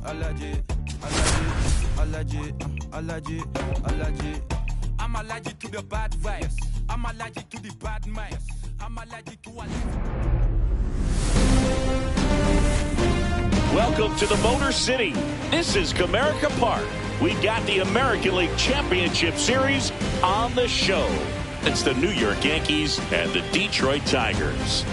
allergic, allergic, allergic, allergic. I'm allergic to the bad vibes. I'm allergic to the bad minds. I'm allergic to Welcome to the Motor City. This is Comerica Park. We've got the American League Championship Series on the show. It's the New York Yankees and the Detroit Tigers.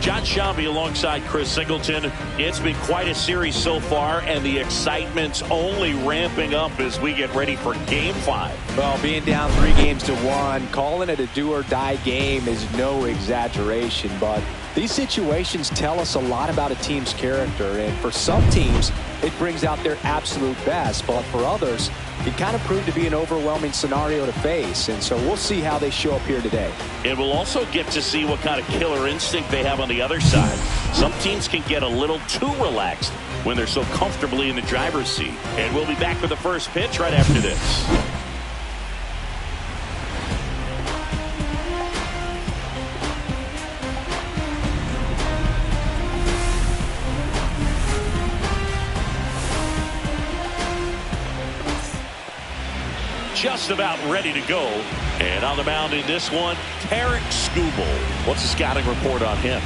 John Shambi alongside Chris Singleton. It's been quite a series so far, and the excitement's only ramping up as we get ready for Game 5. Well, being down 3-1, calling it a do-or-die game is no exaggeration, but these situations tell us a lot about a team's character, and for some teams, it brings out their absolute best, but for others, it kind of proved to be an overwhelming scenario to face, and so we'll see how they show up here today. And we'll also get to see what kind of killer instinct they have on the other side. Some teams can get a little too relaxed when they're so comfortably in the driver's seat. And we'll be back with the first pitch right after this. Just about ready to go. And on the mound in this one, Tarek Skubal. What's the scouting report on him?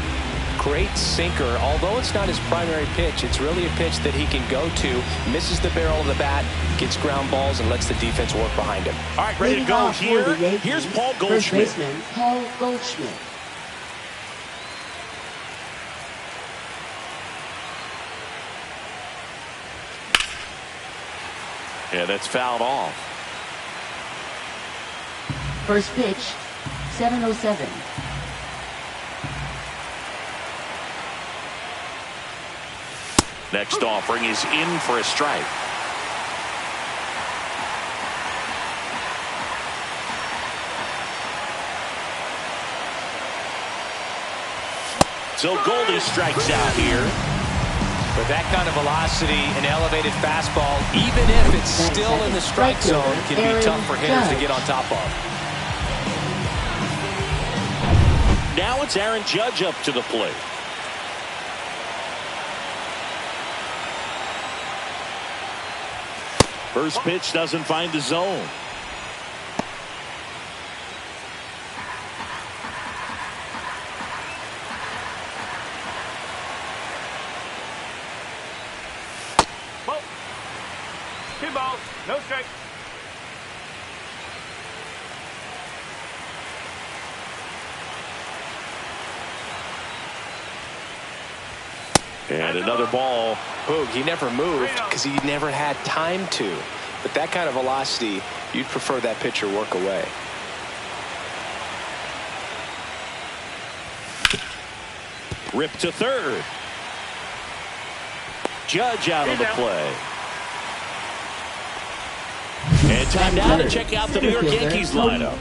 Great sinker. Although it's not his primary pitch, it's really a pitch that he can go to, misses the barrel of the bat, gets ground balls, and lets the defense work behind him. All right, ready to go here. Here's Paul Goldschmidt. First baseman, Paul Goldschmidt. Yeah, that's fouled off. First pitch, 7:07. Next offering is in for a strike. So Goldie strikes out here. With that kind of velocity, an elevated fastball, even if it's still in the strike zone, can be tough for hitters to get on top of. Now it's Aaron Judge up to the plate. First pitch doesn't find the zone. Ball. 2 balls, no strike. And another ball. Boog, he never moved because he never had time to. But that kind of velocity, you'd prefer that pitcher work away. Rip to third. Judge out on the play. And time now to check out the New York Yankees lineup.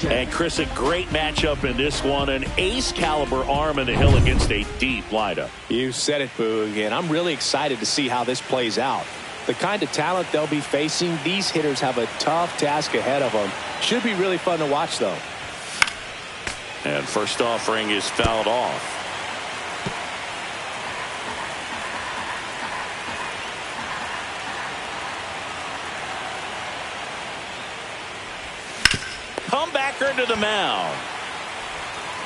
And Chris, a great matchup in this one. An ace caliber arm in the hill against a deep lineup. You said it, Boog, and I'm really excited to see how this plays out. The kind of talent they'll be facing, these hitters have a tough task ahead of them. Should be really fun to watch, though. And first offering is fouled off. Comebacker to the mound.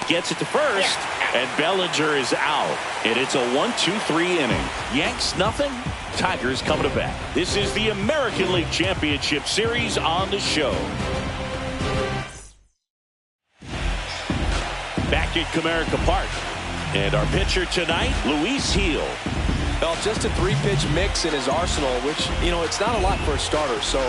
Gets it to first, and Bellinger is out. And it's a 1-2-3 inning. Yanks nothing, Tigers coming to bat. This is the American League Championship Series on the show. Back at Comerica Park. And our pitcher tonight, Luis Gil. Well, just a 3-pitch mix in his arsenal, which, you know, it's not a lot for a starter. So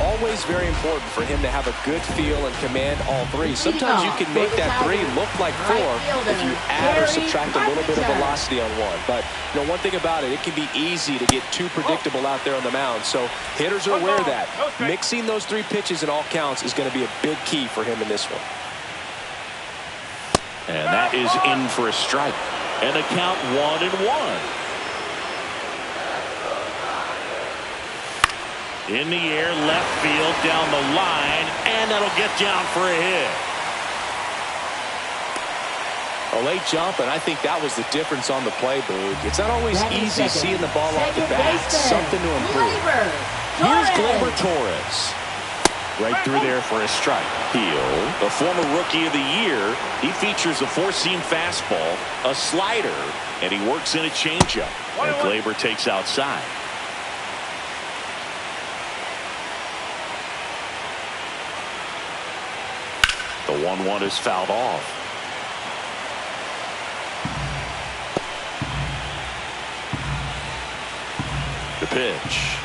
always very important for him to have a good feel and command all three. Sometimes you can make that 3 look like 4 if you add or subtract a little bit of velocity on one. But, you know, one thing about it, it can be easy to get too predictable out there on the mound. So hitters are aware of that. Mixing those 3 pitches in all counts is going to be a big key for him in this one. And that is in for a strike. And the count 1-1. In the air, left field, down the line, and that'll get down for a hit. A late jump, and I think that was the difference on the play, Boog. It's not always easy seeing the ball off the bat. Something to improve. Here's Gleyber Torres. Right through there for a strike. Heel, the former Rookie of the Year. He features a four-seam fastball, a slider, and he works in a changeup. And Gleyber takes outside. The 1-1 is fouled off. The pitch.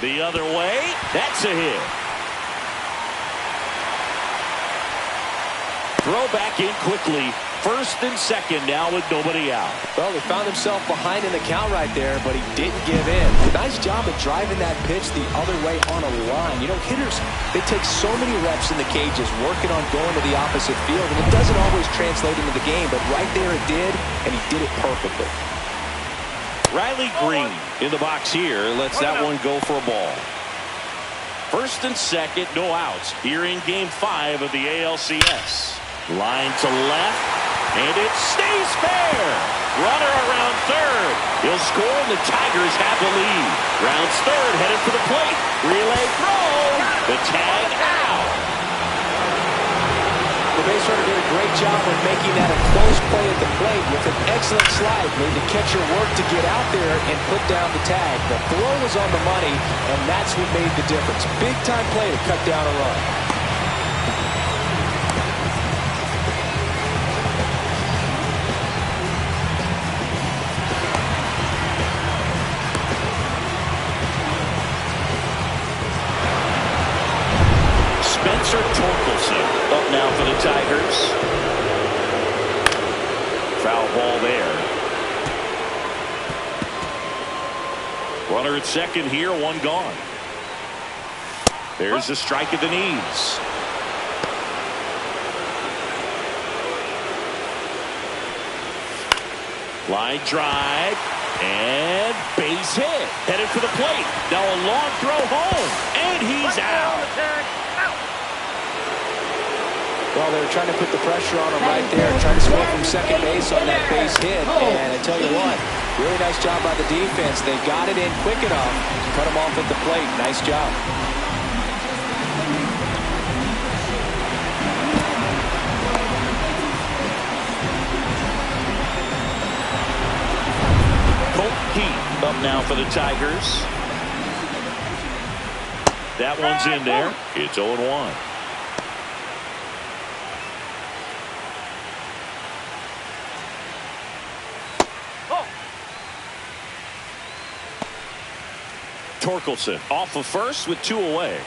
The other way. That's a hit. Throw back in quickly. First and second now with nobody out. Well, he found himself behind in the count right there, but he didn't give in. Nice job of driving that pitch the other way on a line. You know, hitters, they take so many reps in the cages working on going to the opposite field, and it doesn't always translate into the game, but right there it did, and he did it perfectly. Riley Green in the box here lets that one go for a ball. First and second, no outs here in Game 5 of the ALCS. Line to left, and it stays fair. Runner around third. He'll score, and the Tigers have the lead. Rounds third, headed for the plate. Relay throw. The tag out. The base runner did a great job of making that a close play at the plate with an excellent slide. Made the catcher work to get out there and put down the tag. The throw was on the money, and that's what made the difference. Big time play to cut down a run. Up now for the Tigers. Foul ball there. Runner at second here, one gone. There's a strike at the knees. Line drive and base hit. Headed for the plate. Now a long throw home, and he's out. Well, they were trying to put the pressure on him right there, trying to score from second base on that base hit. And I tell you what, really nice job by the defense. They got it in quick enough to cut him off at the plate. Nice job. Colt Heath up now for the Tigers. That one's in there. It's 0-1. Torkelson off of first with two away.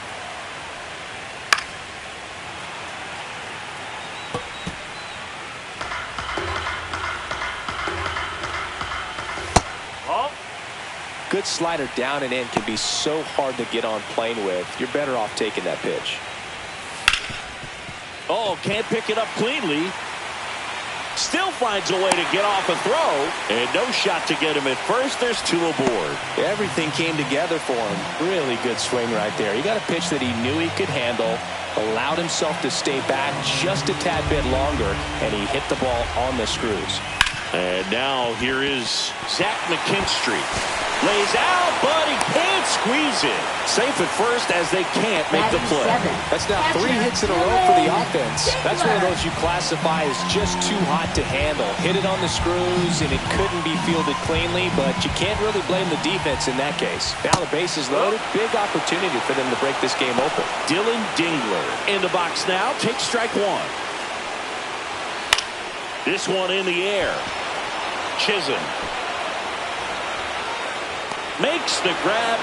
Good slider down and in can be so hard to get on plane with. You're better off taking that pitch. Oh, can't pick it up cleanly. Still finds a way to get off a throw, and no shot to get him at first. There's two aboard. Everything came together for him. Really good swing right there. He got a pitch that he knew he could handle, allowed himself to stay back just a tad bit longer, and he hit the ball on the screws. And now here is Zach McKinstry. Lays out, but he can't squeeze it. Safe at first as they can't make the play. That's now 3 hits in a row for the offense. That's one of those you classify as just too hot to handle. Hit it on the screws, and it couldn't be fielded cleanly, but you can't really blame the defense in that case. Now the base is loaded. Big opportunity for them to break this game open. Dylan Dingler in the box now. Takes strike one. This one in the air. Chisholm makes the grab,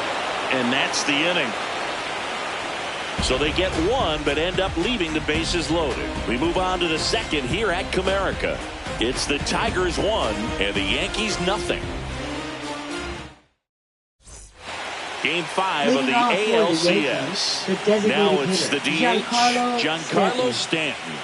and that's the inning. So they get one, but end up leaving the bases loaded. We move on to the second here at Comerica. It's the Tigers 1 and the Yankees nothing. Game 5 of the ALCS. Now it's the DH, Giancarlo Stanton.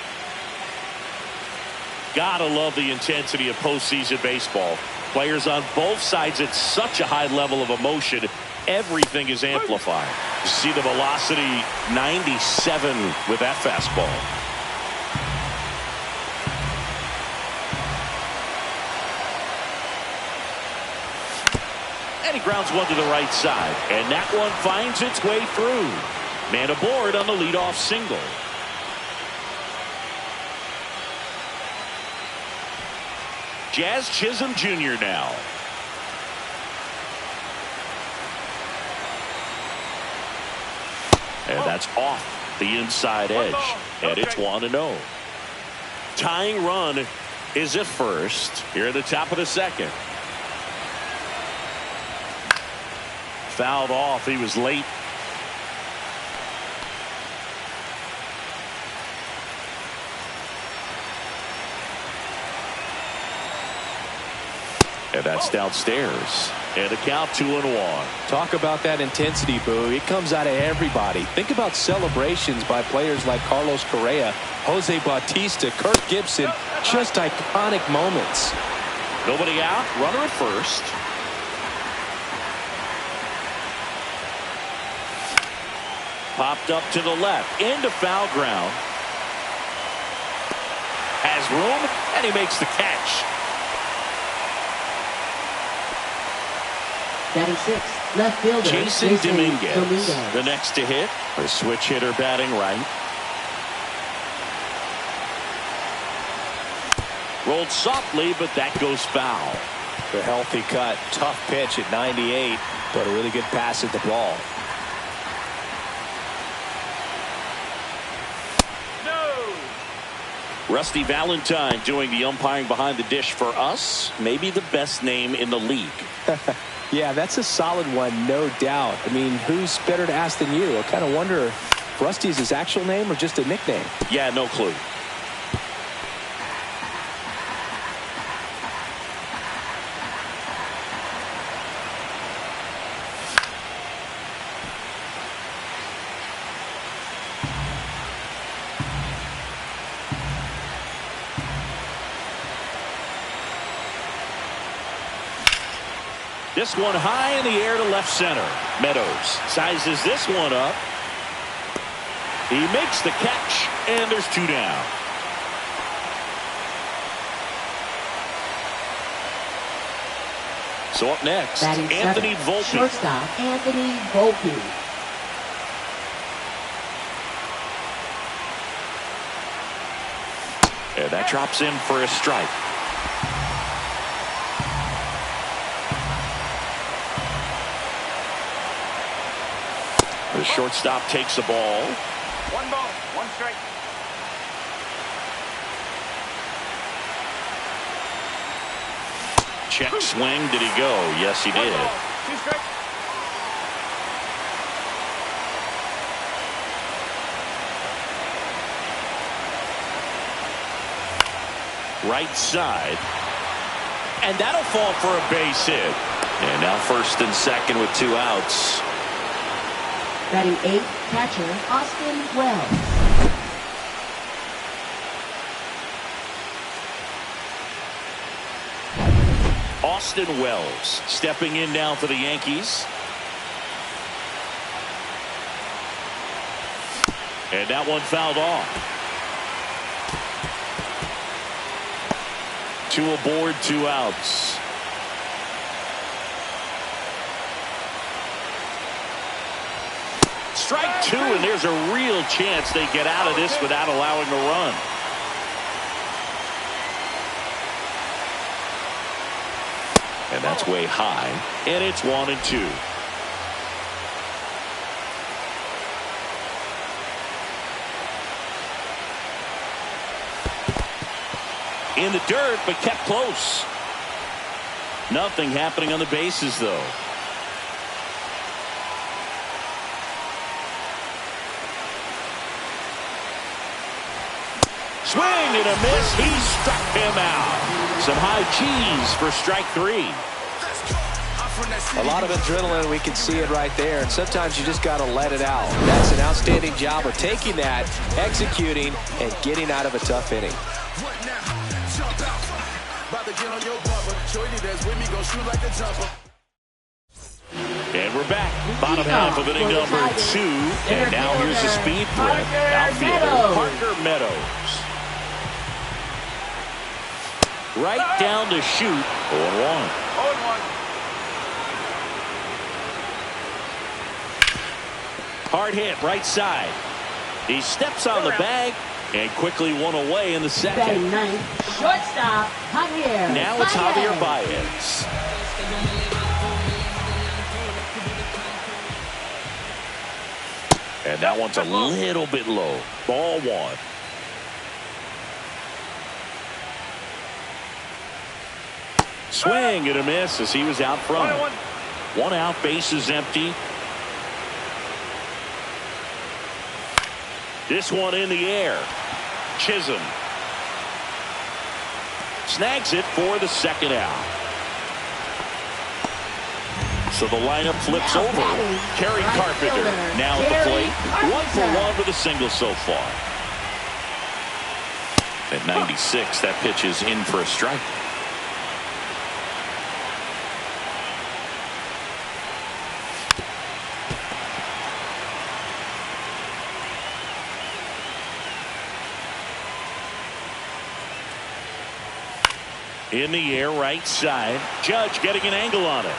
Gotta love the intensity of postseason baseball. Players on both sides at such a high level of emotion. Everything is amplified. You see the velocity 97 with that fastball. And he grounds one to the right side. And that one finds its way through. Man aboard on the leadoff single. Jazz Chisholm Jr. now. And that's off the inside edge. And it's 1-0. Tying run is at first here at the top of the second. Fouled off. He was late. And that's downstairs. And the count 2-1. Talk about that intensity, Boo. It comes out of everybody. Think about celebrations by players like Carlos Correa, Jose Bautista, Kirk Gibson. Just iconic moments. Nobody out. Runner at first. Popped up to the left. Into foul ground. Has room. And he makes the catch. Batting sixth, left fielder Jason Dominguez, the next to hit. The switch hitter batting right. Rolled softly, but that goes foul. The healthy cut. Tough pitch at 98, but a really good pass at the ball. Rusty Valentine doing the umpiring behind the dish for us. Maybe the best name in the league. Yeah, that's a solid one, no doubt. I mean, who's better to ask than you? I kind of wonder if Rusty's his actual name or just a nickname. Yeah, no clue. This one high in the air to left center. Meadows sizes this one up. He makes the catch, and there's 2 down. So up next, Batting Anthony seventh, Volpe. shortstop Anthony Volpe. And that drops in for a strike. The shortstop takes the ball. 1 ball, 1 strike. Check swing. Did he go? Yes, he 1 did. ball, 2 strikes. Right side. And that'll fall for a base hit. And now first and second with 2 outs. Batting eighth, catcher Austin Wells. Austin Wells stepping in now for the Yankees. And that one fouled off. 2 aboard, 2 outs. Strike 2, and there's a real chance they get out of this without allowing a run. And that's way high, and it's 1-2. In the dirt, but kept close. Nothing happening on the bases, though. Swing and a miss. He struck him out. Some high cheese for strike 3. A lot of adrenaline. We can see it right there. And sometimes you just got to let it out. That's an outstanding job of taking that, executing, and getting out of a tough inning. And we're back. Bottom half of inning number 2. And now here's the speed threat. Outfielder Parker Meadows. Right down to shoot. 0-1. 0-1. Hard hit right side. He steps on the bag and quickly one away in the second. Batting ninth, shortstop, Javier. Now it's Javier Baez. And that one's a little bit low. Ball one. Swing and a miss as he was out front. One out, base is empty. This one in the air. Chisholm snags it for the second out. So the lineup flips over. Kerry Carpenter now at the plate. 1 for 1 with a single so far. At 96, that pitch is in for a strike. In the air, right side. Judge getting an angle on it.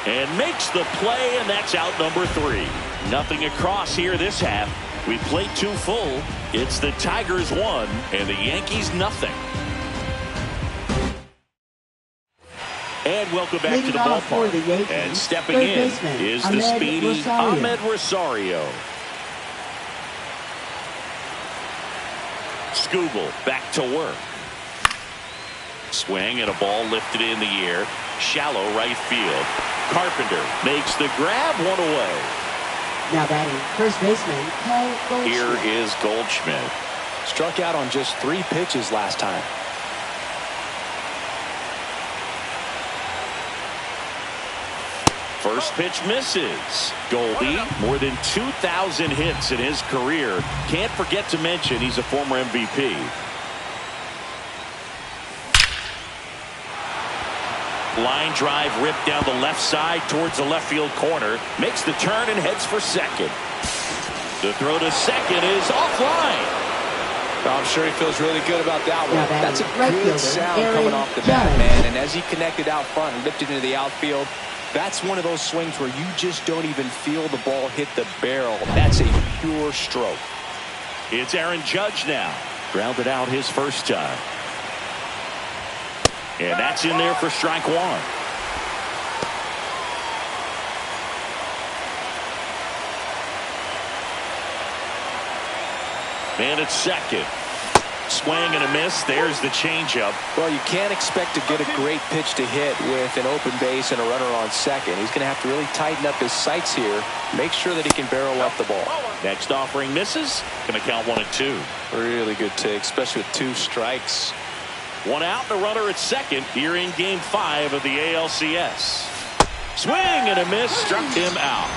And makes the play, and that's out number 3. Nothing across here this half. We played 2 full. It's the Tigers 1 and the Yankees nothing. And welcome back to the ballpark. And stepping in is the speedy Ahmed Rosario. Skubal back to work. Swing and a ball lifted in the air. Shallow right field. Carpenter makes the grab, one away. Now batting first baseman Paul Goldschmidt. Here is Goldschmidt. Struck out on just 3 pitches last time. First pitch misses. Goldie, more than 2,000 hits in his career. Can't forget to mention he's a former MVP. Line drive ripped down the left side towards the left field corner. Makes the turn and heads for second. The throw to second is offline. I'm sure he feels really good about that one. That's a good sound coming off the bat, Judge. man. And as he connected out front and lifted into the outfield, that's one of those swings where you just don't even feel the ball hit the barrel. That's a pure stroke. It's Aaron Judge now. Grounded out his first time. And that's in there for strike 1. Man at second. Swing and a miss. There's the changeup. Well, you can't expect to get a great pitch to hit with an open base and a runner on second. He's going to have to really tighten up his sights here. Make sure that he can barrel up the ball. Next offering misses. Going to count 1 and 2. Really good take, especially with 2 strikes. 1 out, the runner at second here in Game 5 of the ALCS. Swing and a miss, struck him out.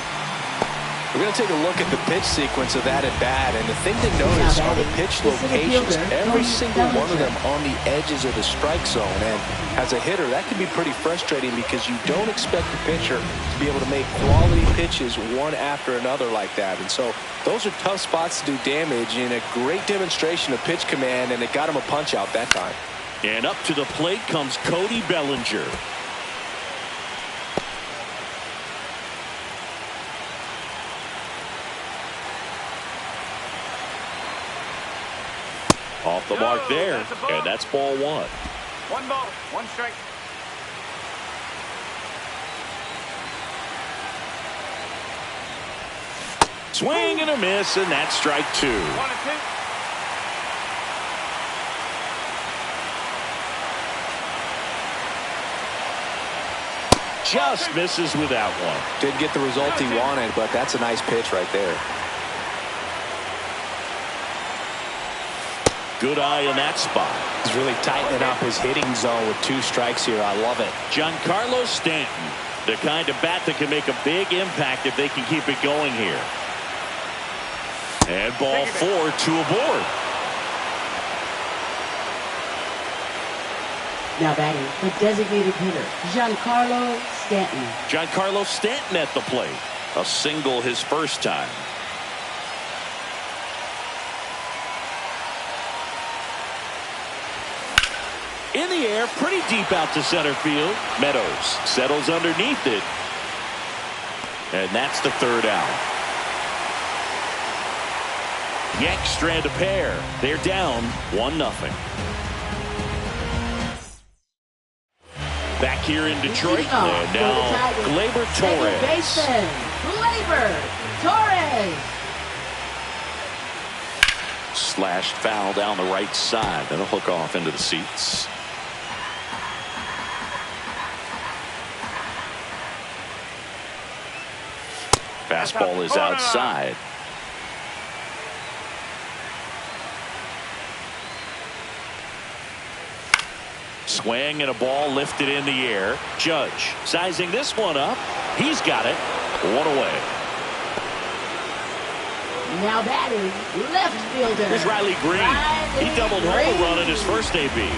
We're going to take a look at the pitch sequence of that at bat, and the thing to notice are the pitch locations. Every single one of them on the edges of the strike zone, and as a hitter, that can be pretty frustrating because you don't expect the pitcher to be able to make quality pitches one after another like that. And so those are tough spots to do damage, and a great demonstration of pitch command, and it got him a punch out that time. And up to the plate comes Cody Bellinger. Off the mark there, and that's ball 1. 1 ball, 1 strike. Swing and a miss, and that's strike 2. 1 and 2. Just misses with that one. Didn't get the result he wanted, but that's a nice pitch right there. Good eye in that spot. He's really tightening up his hitting zone with 2 strikes here. I love it. Giancarlo Stanton, the kind of bat that can make a big impact if they can keep it going here. And ball 4, 2 aboard. Now batting the designated hitter, Giancarlo Stanton. Giancarlo Stanton at the plate. A single his first time. In the air, pretty deep out to center field. Meadows settles underneath it. And that's the 3rd out. Yanks strand a pair. They're down 1-0. Back here in Detroit, and now Gleyber Torres. Baseman, Gleyber Torres. Slashed foul down the right side. That'll hook off into the seats. Fastball is outside. Swing and a ball lifted in the air. Judge sizing this one up. He's got it. One away. Now batting, left fielder. Here's Riley Green. He doubled home a run in his first AB.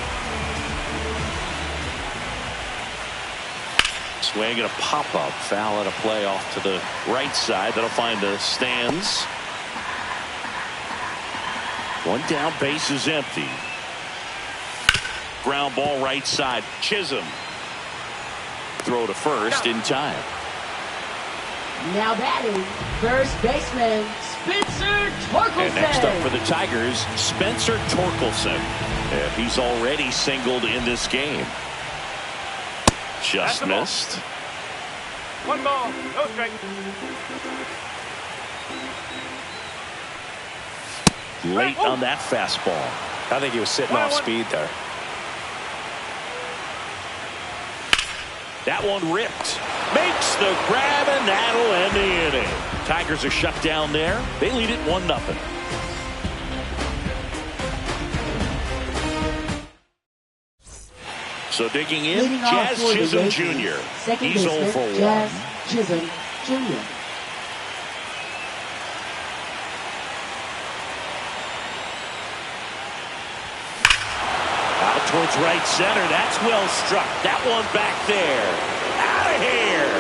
Swing and a pop-up. Foul at a play off to the right side. That'll find the stands. One down, base is empty. Ground ball right side. Chisholm. Throw to first in time. Now batting, first baseman, Spencer Torkelson. And next up for the Tigers, Spencer Torkelson. And he's already singled in this game. Just missed. 1 ball, no strike. Late on that fastball. I think he was sitting off speed there. That one ripped. Makes the grab, and that'll end the inning. Tigers are shut down there. They lead it 1-0. So digging in, Jazz Chisholm Jr. He's 0 for 1. Jazz Chisholm Jr. Out towards right center. That's well struck. That one back there. Out of here.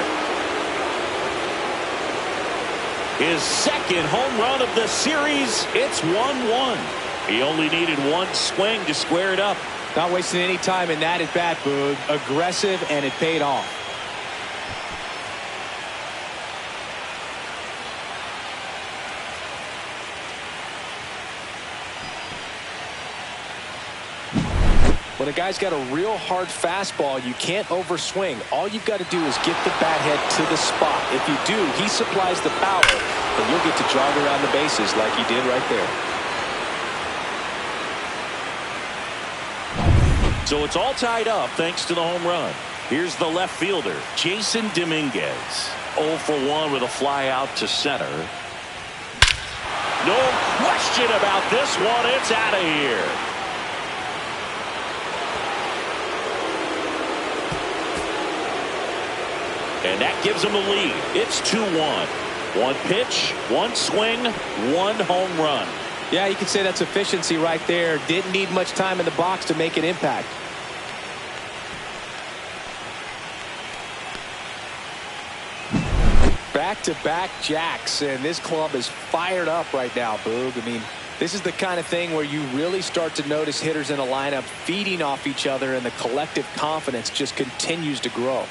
His second home run of the series. It's 1-1. He only needed one swing to square it up. Not wasting any time in that at bat, Boog. Aggressive, and it paid off. When a guy's got a real hard fastball, you can't overswing. All you've got to do is get the bat head to the spot. If you do, he supplies the power, and you'll get to jog around the bases like he did right there. So it's all tied up thanks to the home run. Here's the left fielder, Jason Dominguez. 0 for 1 with a fly out to center. No question about this one. It's out of here. And that gives him the lead. It's 2-1. One pitch, one swing, one home run. Yeah, you could say that's efficiency right there. Didn't need much time in the box to make an impact. Back-to-back jacks, and this club is fired up right now, Boog. I mean, this is the kind of thing where you really start to notice hitters in a lineup feeding off each other, and the collective confidence just continues to grow.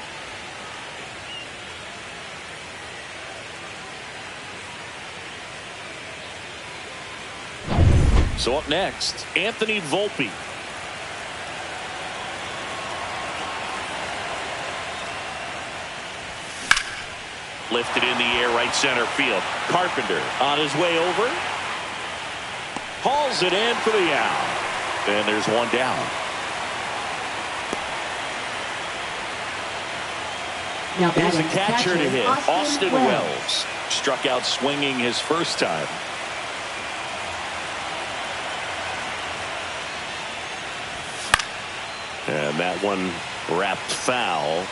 So up next, Anthony Volpe. Lifted in the air, right center field. Carpenter on his way over. Hauls it in for the out. And there's one down. Now Here's a catcher to hit. Austin Wells. Struck out swinging his first time. And that one wrapped foul.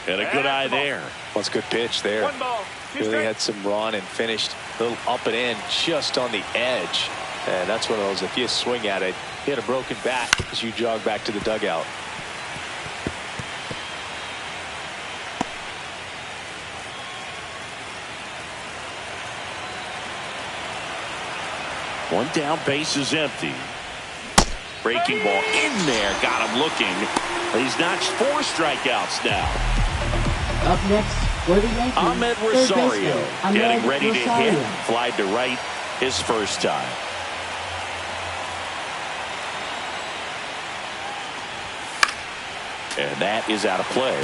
And a good eye there. That's a good pitch there. 1 ball, 2 Really strikes. had some run and finished a little up and in just on the edge. And that's one of those, if you swing at it, hit a broken bat as you jog back to the dugout. One down, base is empty. Breaking ball in there, got him looking. He's notched 4 strikeouts now. Up next for the Yankees, Ahmed third Rosario baseman, getting Ahmed ready to Rosario. hit. Flied to right his first time. And that is out of play.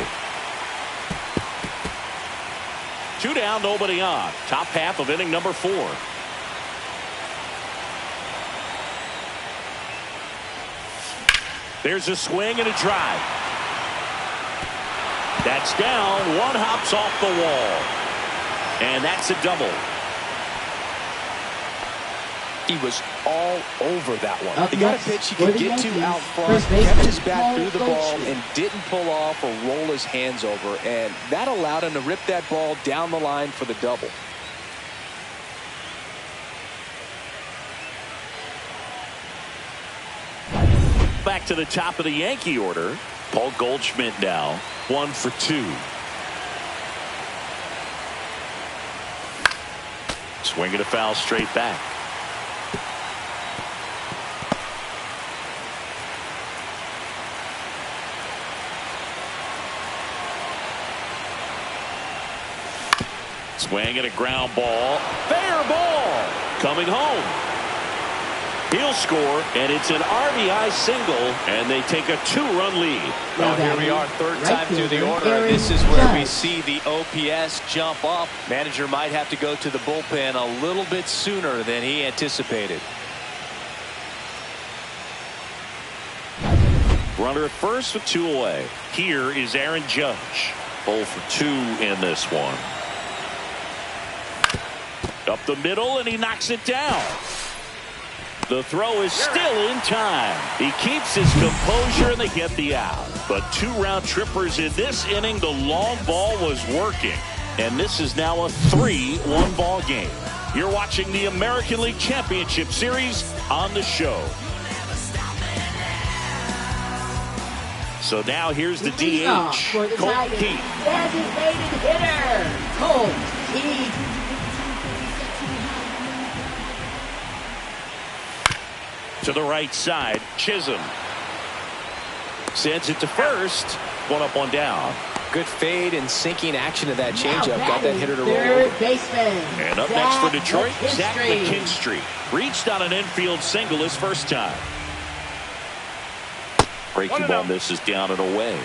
2 down, nobody on. Top half of inning number 4. There's a swing and a drive. That's down. One hops off the wall. And that's a double. He was all over that one. Up He got a next pitch he for could the get to Yankees, out front, first kept baseman, his bat through the ball, Goldschmidt. and didn't pull off or roll his hands over. And that allowed him to rip that ball down the line for the double. Back to the top of the Yankee order. Paul Goldschmidt now 1 for 2. Swinging a foul straight back. Swing and a ground ball. Fair ball. Coming home. He'll score, and it's an RBI single, and they take a 2-run lead. Well, here we are, third time through the order. This is where we see the OPS jump up. Manager might have to go to the bullpen a little bit sooner than he anticipated. Runner at first with 2 away. Here is Aaron Judge. 0 for 2 in this one. Up the middle, and he knocks it down. The throw is still in time. He keeps his composure, and they get the out. But 2 round trippers in this inning. The long ball was working. And this is now a 3-1 ball game. You're watching the American League Championship Series on the show. So now here's the DH, Colt Keith. Designated hitter, Colt Keith. To the right side, Chisholm sends it to first. 1 up, 1 down. Good fade and sinking action of that changeup. Got that hitter to roll Third over. baseman. And up next for Detroit, Zach McKinstry. Reached on an infield single his first time. Breaking ball misses down and away.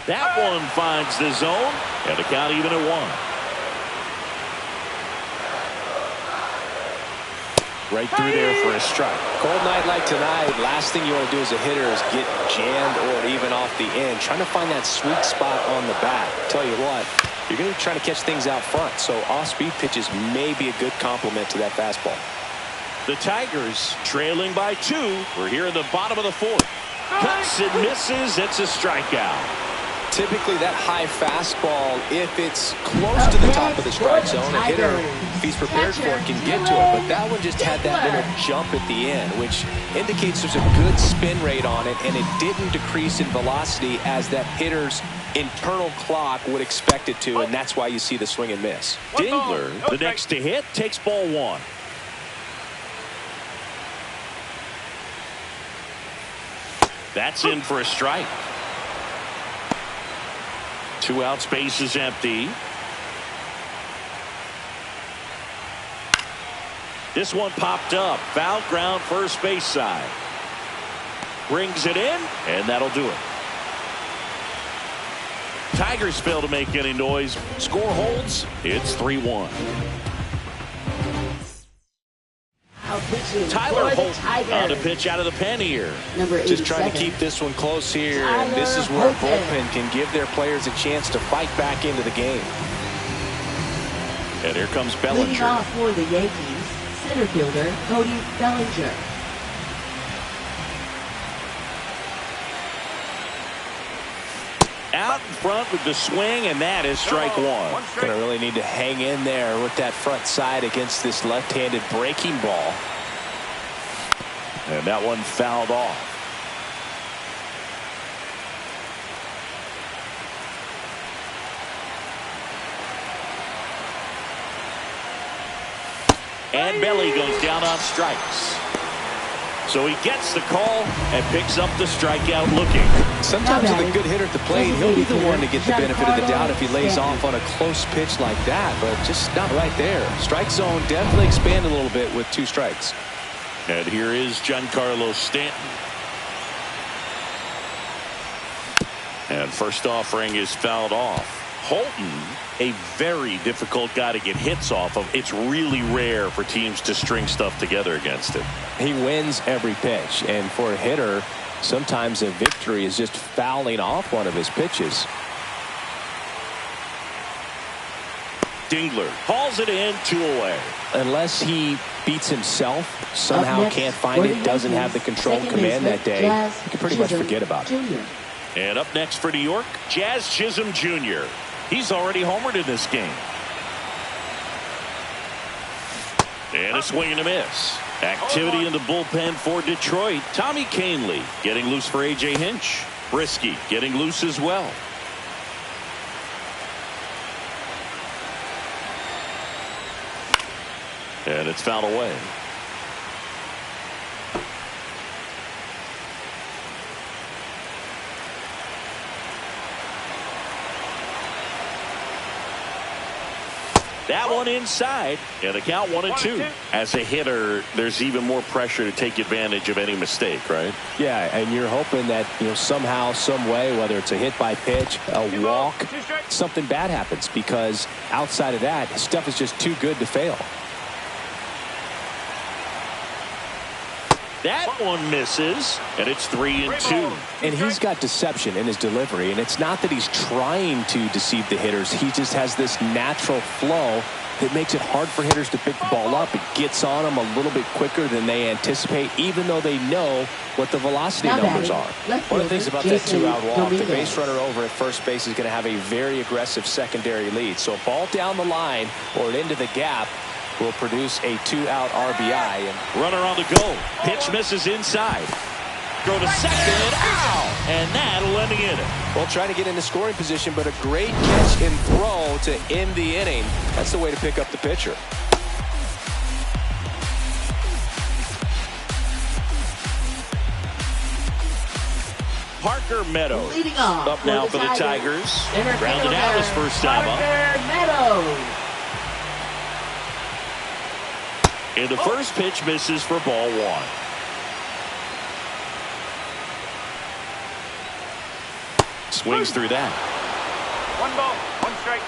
That one finds the zone, and the count even at 1. Right through there for a strike. Cold night like tonight, last thing you want to do as a hitter is get jammed or even off the end. Trying to find that sweet spot on the bat. Tell you what, you're going to be trying to catch things out front, so off-speed pitches may be a good complement to that fastball. The Tigers trailing by 2. We're here in the bottom of the 4th. Cuts and misses. It's a strikeout. Typically that high fastball, if it's close to the top of the strike zone, a hitter, if he's prepared for it, can get to it. But that one just had that little jump at the end, which indicates there's a good spin rate on it, and it didn't decrease in velocity as that hitter's internal clock would expect it to, and that's why you see the swing and miss. Dingler, the next to hit, takes ball 1. That's in for a strike. 2 outs, base is empty. This one popped up. Foul ground, first base side. Brings it in, and that'll do it. Tigers fail to make any noise. Score holds. It's 3-1. Tyler Holt on the pitch out of the pen here. Just trying to keep this one close here, and this is where a bullpen can give their players a chance to fight back into the game. And here comes Bellinger. Leading off for the Yankees, center fielder Cody Bellinger. Out in front with the swing, and that is strike 1. Gonna really need to hang in there with that front side against this left-handed breaking ball. And that one fouled off. And Belly goes down on strikes. So he gets the call and picks up the strikeout looking. Sometimes with a good hitter at the plate, he'll be the one to get the benefit of the doubt if he lays off on a close pitch like that, but just not right there. Strike zone definitely expanded a little bit with 2 strikes. And here is Giancarlo Stanton. And first offering is fouled off. Holton, a very difficult guy to get hits off of. It's really rare for teams to string stuff together against him. He wins every pitch, and for a hitter, sometimes a victory is just fouling off one of his pitches. Dingler hauls it in, 2 away. Unless he beats himself, somehow can't find it, doesn't have the control and command that day, you can pretty much forget about it. And up next for New York, Jazz Chisholm Jr. He's already homered in this game. And a swing and a miss. Activity in the bullpen for Detroit. Tommy Kahnle getting loose for A.J. Hinch. Brisky getting loose as well. And it's fouled away. That one inside, and the count 1-2. As a hitter, there's even more pressure to take advantage of any mistake, right? Yeah, and you're hoping that, somehow, some way, whether it's a hit by pitch, a walk, something bad happens, because outside of that, stuff is just too good to fail. That one misses, and it's 3-2. And he's got deception in his delivery, and it's not that he's trying to deceive the hitters. He just has this natural flow that makes it hard for hitters to pick the ball up. It gets on them a little bit quicker than they anticipate, even though they know what the velocity numbers are. One of the things about that 2-out walk, the base runner over at first base is going to have a very aggressive secondary lead. So a ball down the line or into the gap will produce a 2-out RBI. And runner on the go. Pitch misses inside. Go to second. Ow! And that'll end the inning. Well, trying to get into scoring position, but a great catch and throw to end the inning. That's the way to pick up the pitcher. Parker Meadows up now for the Tigers. Rounded out his first time up. Meadows. And the first pitch misses for ball 1. Swings through that. 1 ball, 1 strike.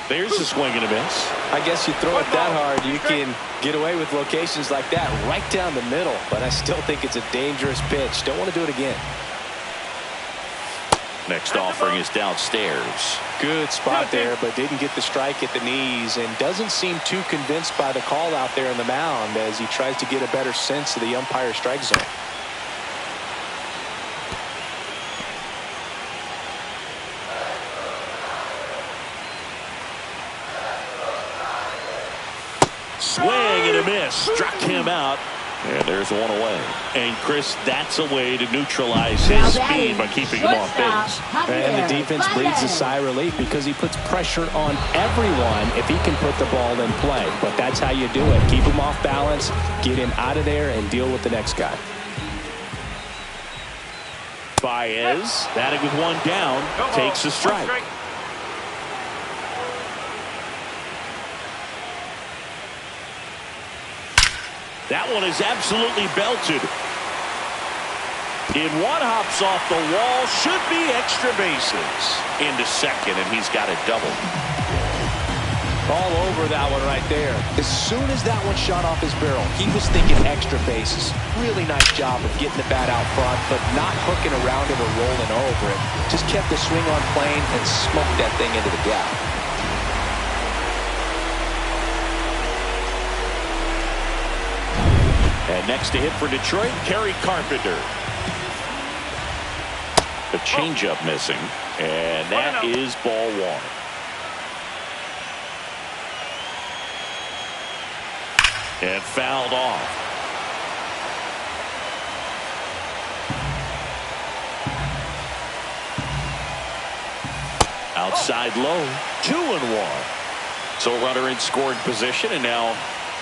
There's a swing and a miss. I guess you throw it that hard, you can get away with locations like that right down the middle. But I still think it's a dangerous pitch. Don't want to do it again. Next offering is downstairs. Good spot there, but didn't get the strike at the knees and doesn't seem too convinced by the call out there on the mound as he tries to get a better sense of the umpire strike zone. Swing and a miss. Struck him out. And there's one away. And Chris, that's a way to neutralize his speed by keeping him off base. And the defense breathes a sigh of relief because he puts pressure on everyone if he can put the ball in play. But that's how you do it. Keep him off balance, get him out of there, and deal with the next guy. Baez, batting with 1 down, takes a strike. That one is absolutely belted. In one, hops off the wall, should be extra bases. Into second, and he's got a double. All over that one right there. As soon as that one shot off his barrel, he was thinking extra bases. Really nice job of getting the bat out front, but not hooking around it or rolling over it. Just kept the swing on plane and smoked that thing into the gap. And next to hit for Detroit, Kerry Carpenter. The changeup missing, and that is ball 1. And fouled off. Outside low, 2-1. So runner in scoring position, and now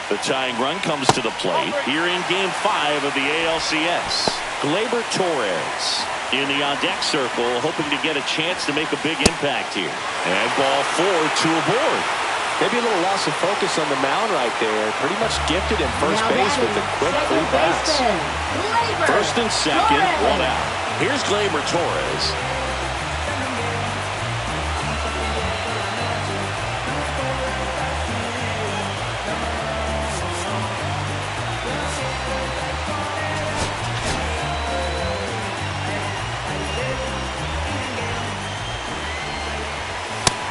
the tying run comes to the plate here in Game 5 of the ALCS. Gleyber Torres in the on-deck circle, hoping to get a chance to make a big impact here. And ball 4, 2 aboard. Maybe a little loss of focus on the mound right there. Pretty much gifted in first base with a quick free pass. First and second, 1 out. Here's Gleyber Torres.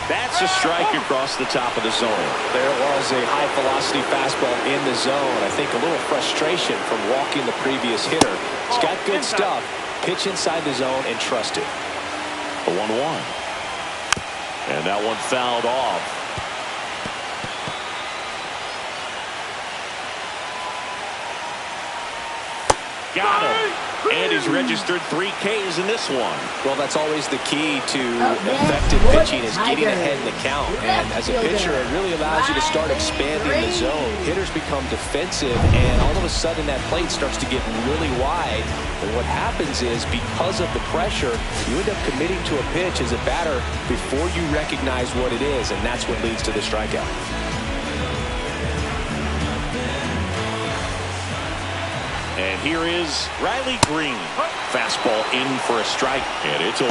That's a strike across the top of the zone. There was a high-velocity fastball in the zone. I think a little frustration from walking the previous hitter. He's got good stuff. Pitch inside the zone and trust it. A 1-1. And that one fouled off. Got him. And he's registered 3 Ks in this one. Well, that's always the key to effective pitching, is getting ahead in the count. And as a pitcher, it really allows you to start expanding the zone. Hitters become defensive, and all of a sudden that plate starts to get really wide. And what happens is, because of the pressure, you end up committing to a pitch as a batter before you recognize what it is, and that's what leads to the strikeout. And here is Riley Green. Fastball in for a strike, and it's 0-1.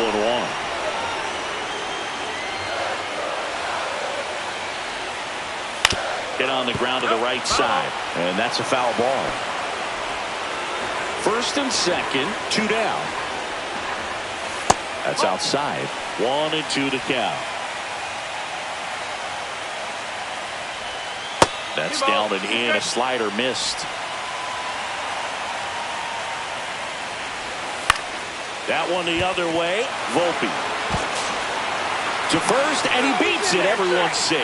Hit on the ground to the right side, and that's a foul ball. First and second, 2 down. That's outside. 1-2 to count. That's down and in. A slider missed. That one the other way. Volpe to first, and he beats it. Everyone's safe.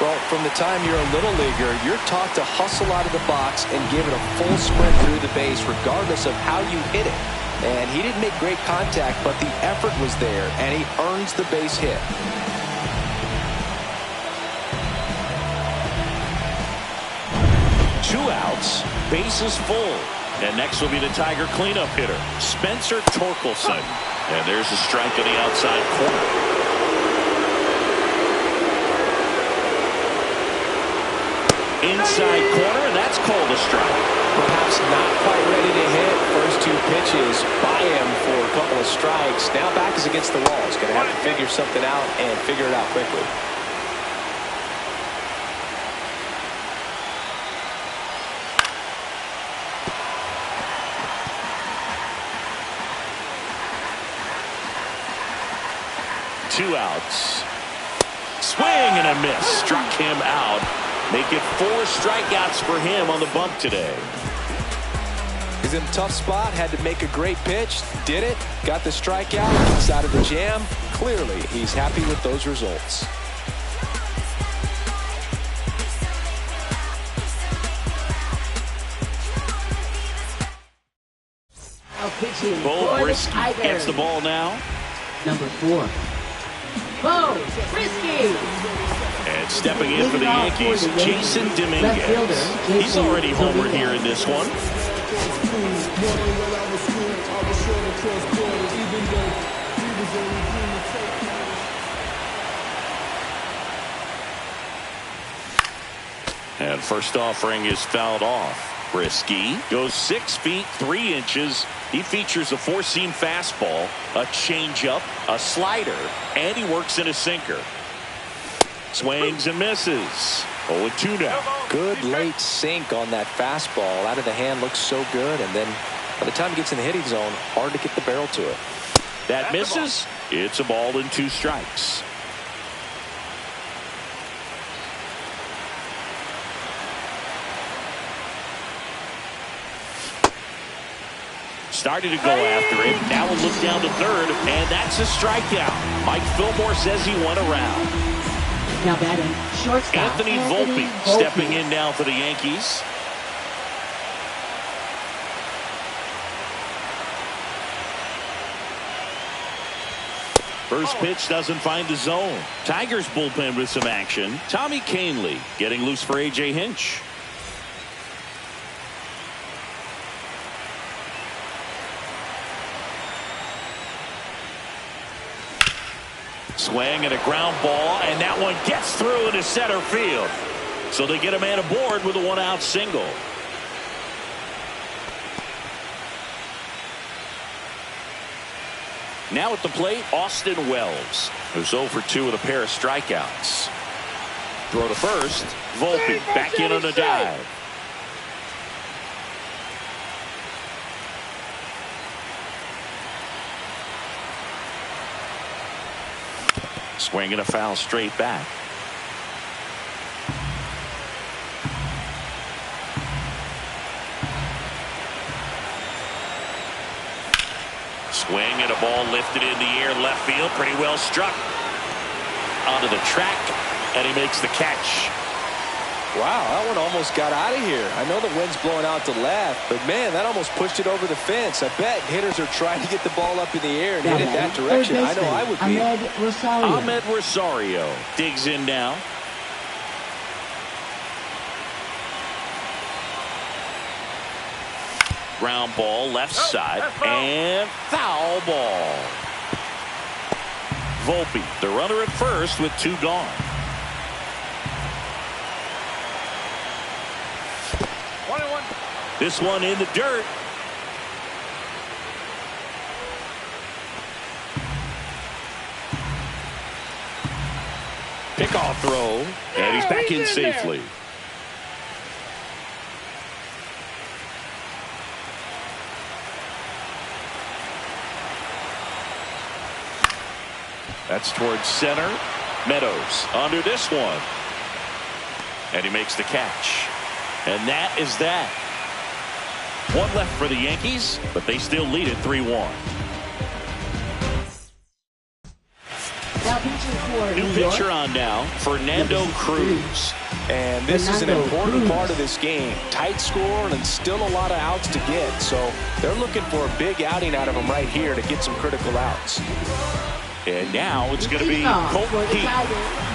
Well, from the time you're a little leaguer, you're taught to hustle out of the box and give it a full sprint through the base regardless of how you hit it. And he didn't make great contact, but the effort was there, and he earns the base hit. Two outs, bases full. And next will be the Tiger cleanup hitter, Spencer Torkelson. And there's a strike to the outside corner. Inside corner, and that's called a strike. Perhaps not quite ready to hit. First 2 pitches by him for a couple of strikes. Now back is against the wall. He's going to have to figure something out and figure it out quickly. Two outs. Swing and a miss. Struck him out. Make it 4 strikeouts for him on the bump today. He's in a tough spot. Had to make a great pitch. Did it. Got the strikeout. Gets out of the jam. Clearly, he's happy with those results. Bo Brisky gets the ball now. Number 4. Bo Brisky. And stepping in for the Yankees, Jason Dominguez. He's already homered here in this one. And first offering is fouled off. Brisky goes 6 feet 3 inches. He features a 4-seam fastball, a changeup, a slider, and he works in a sinker. Swings and misses. 0-2 now. Good late sink on that fastball. Out of the hand, looks so good, and then by the time it gets in the hitting zone, hard to get the barrel to it. That misses. It's a ball and 2 strikes. Started to go after it. Now a look down to third, and that's a strikeout. Mike Fillmore says he won a round. Now batting, shortstop Anthony Volpe stepping in now for the Yankees. First pitch doesn't find the zone. Tigers bullpen with some action. Tommy Canley getting loose for A.J. Hinch. Swing and a ground ball, and that one gets through into center field. So they get a man aboard with a one-out single. Now at the plate, Austin Wells, who's 0 for 2 with a pair of strikeouts. Throw to first. Volpe back in on a dive. Swing and a foul straight back. Swing and a ball lifted in the air left field. Pretty well struck. Onto the track, and he makes the catch. Wow, that one almost got out of here. I know the wind's blowing out to left, but man, that almost pushed it over the fence. I bet hitters are trying to get the ball up in the air and hit it that direction. I know I would be. Ahmed Rosario digs in now. Ground ball left side and foul ball. Volpe, the runner at first with 2 gone. This one in the dirt. Pickoff throw, and he's back in safely. That's towards center. Meadows under this one. And he makes the catch. And that is that. 1 left for the Yankees, but they still lead it 3-1. New pitcher on now, Fernando Cruz. And this is an important part of this game. Tight score and still a lot of outs to get. So they're looking for a big outing out of him right here to get some critical outs. And now it's going to be Colt Keith.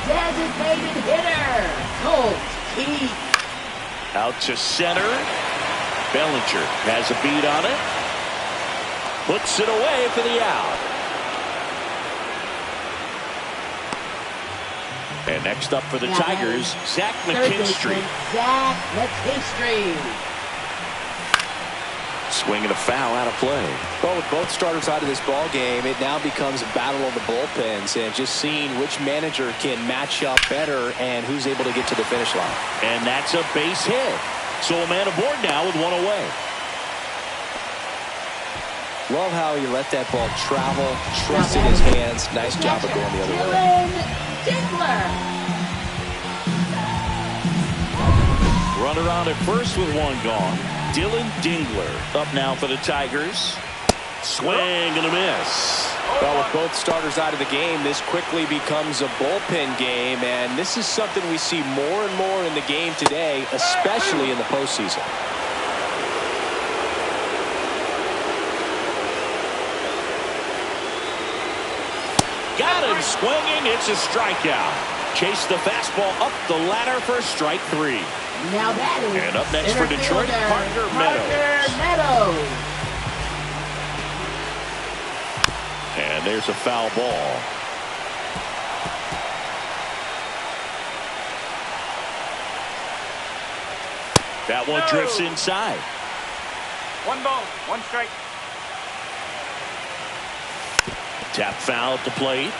Designated hitter, Colt Keith. Out to center. Bellinger has a beat on it. Puts it away for the out. And next up for the Tigers, Zach McKinstry. Zach McKinstry. Swing and a foul out of play. Well, with both starters out of this ball game, it now becomes a battle of the bullpens and just seeing which manager can match up better and who's able to get to the finish line. And that's a base hit. So a man aboard now with 1 away. Love how he let that ball travel, trusted his hands. Nice job of going the other way. Runner on at first with 1 gone. Dylan Dingler up now for the Tigers. Swing and a miss. Well, with both starters out of the game, this quickly becomes a bullpen game, and this is something we see more and more in the game today, especially in the postseason. Got him swinging. It's a strikeout. Chase the fastball up the ladder for strike 3. Now that is and up next for Detroit, Parker Meadows. And there's a foul ball. That one drifts inside. 1 ball, 1 strike. Tap foul at the plate.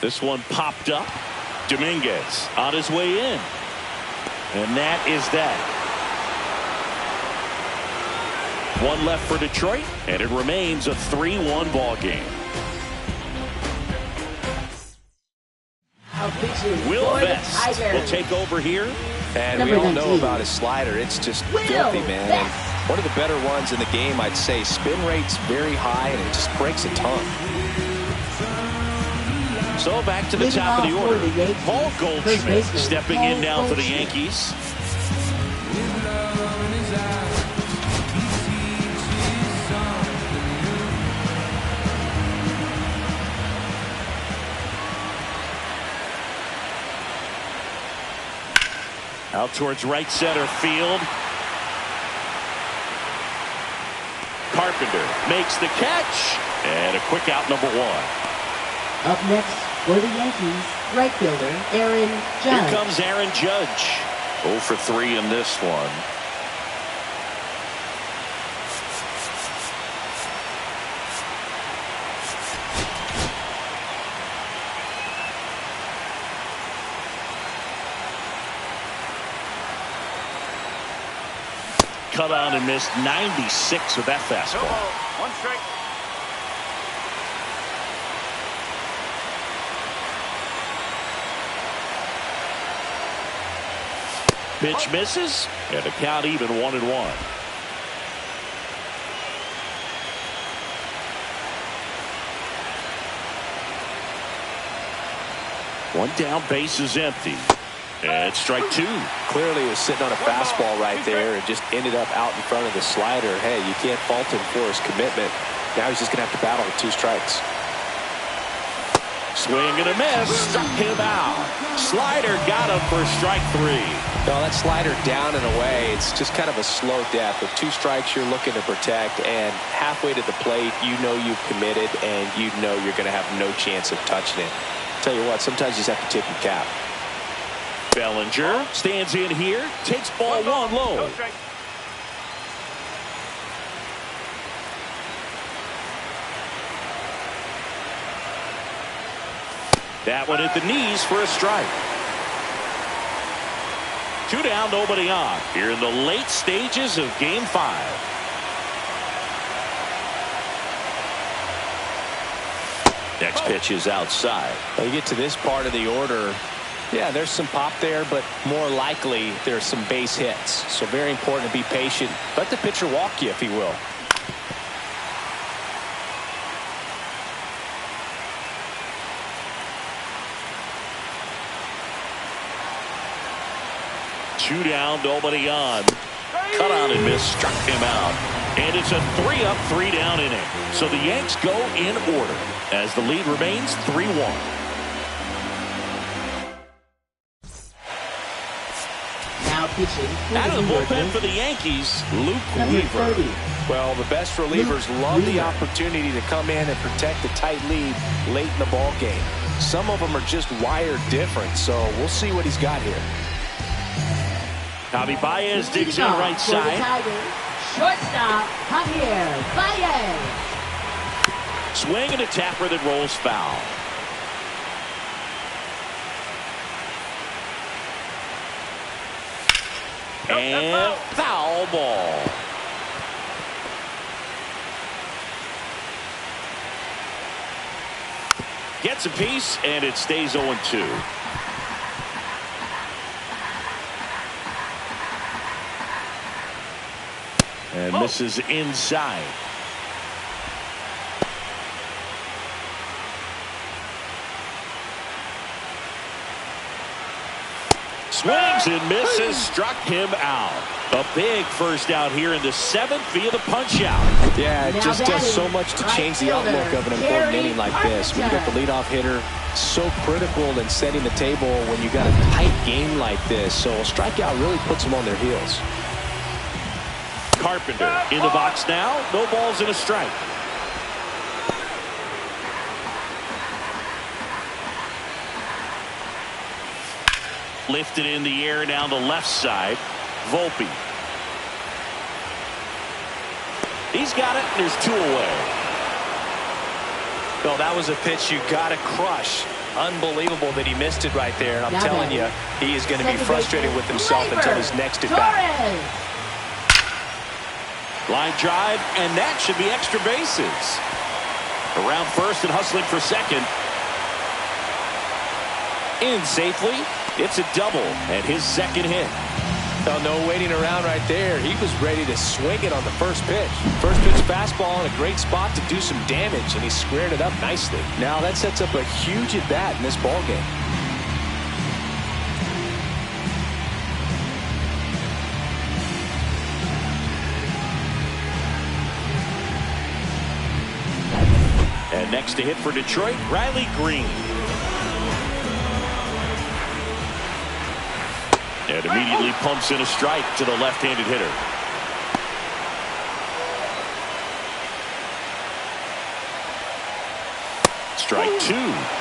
This one popped up. Dominguez on his way in. And that is that. 1 left for Detroit, and it remains a 3-1 ball game. Will Vest will take over here. And we all know about his slider. It's just filthy, man. And one of the better ones in the game, I'd say. Spin rate's very high, and it just breaks a ton. So back to the top of the order. Paul Goldschmidt stepping in now for the Yankees. Out towards right center field. Carpenter makes the catch. And a quick out, number 1. Up next for the Yankees, right fielder Aaron Judge. Here comes Aaron Judge. 0 for 3 in this one. Cut on and missed 96 with that fastball. 1 strike. Pitch misses, and the count even 1-1. One down, base is empty. And strike 2. Clearly he was sitting on a fastball right there and just ended up out in front of the slider. Hey, you can't fault him for his commitment. Now he's just going to have to battle with 2 strikes. Swing and a miss. Struck him out. Slider got him for strike 3. No, that slider down and away. It's just kind of a slow death. With 2 strikes you're looking to protect, and halfway to the plate you know you've committed and you know you're going to have no chance of touching it. Tell you what, sometimes you just have to tip your cap. Bellinger stands in here, takes ball 1 low. No strike. That one at the knees for a strike. 2 down, nobody on. Here in the late stages of Game 5. Next pitch is outside. Well, you get to this part of the order. Yeah, there's some pop there, but more likely there's some base hits. So very important to be patient. Let the pitcher walk you, if he will. Two down, nobody on. Cut on and miss, struck him out. And it's a 3-up, 3-down inning. So the Yanks go in order as the lead remains 3-1. Now pitching Out of the bullpen for the Yankees, Luke number Weaver. 30. Well, the best relievers love the opportunity to come in and protect a tight lead late in the ball game. Some of them are just wired different, so we'll see what he's got here. Javi Baez digs in right For the side. Tigers, shortstop Javier Baez. Swing and a tapper that rolls foul. And foul ball. Gets a piece, and it stays 0-2. And misses inside. Swings and misses, struck him out. A big first out here in the 7th via the punch out. Yeah, it Now just does batting, so much to right change the fielder, outlook of an important Gary inning like this. When you got the Carpenter. leadoff hitter, so critical in setting the table when you got a tight game like this. So a strikeout really puts them on their heels. Carpenter in the box now. No balls and a strike. Lifted in the air down the left side. Volpe. He's got it, and there's 2 away. No, that was a pitch you got to crush. Unbelievable that he missed it right there. And I'm Now telling you, batting. he is going to be Second frustrated baseman, with himself until his next at bat. Torres. Line drive, and that should be extra bases. Around first and hustling for second. In safely. It's a double and his second hit. Oh, no waiting around right there. He was ready to swing it on the first pitch. First pitch fastball in a great spot to do some damage, and he squared it up nicely. Now that sets up a huge at bat in this ball game. And next to hit for Detroit, Riley Green. And immediately pumps in a strike to the left-handed hitter. Strike two.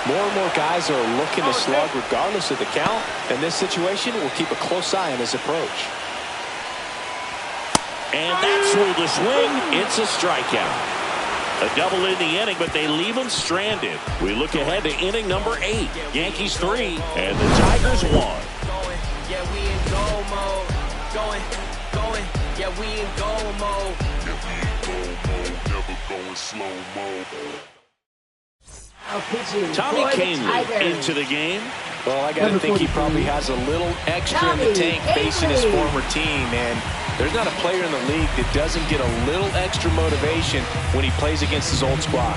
More and more guys are looking to slug regardless of the count. In this situation, we'll keep a close eye on his approach. And that's ruled a swing. It's a strikeout. A double in the inning, but they leave him stranded. We look ahead to inning number 8. Yankees 3 and the Tigers 1. Yeah, we in goal mode. Going. Yeah, we in goal mode. Never going slow mode. Tommy Kahnle into the game. Well, I got to think he probably has a little extra in the tank facing his former team. And there's not a player in the league that doesn't get a little extra motivation when he plays against his old squad.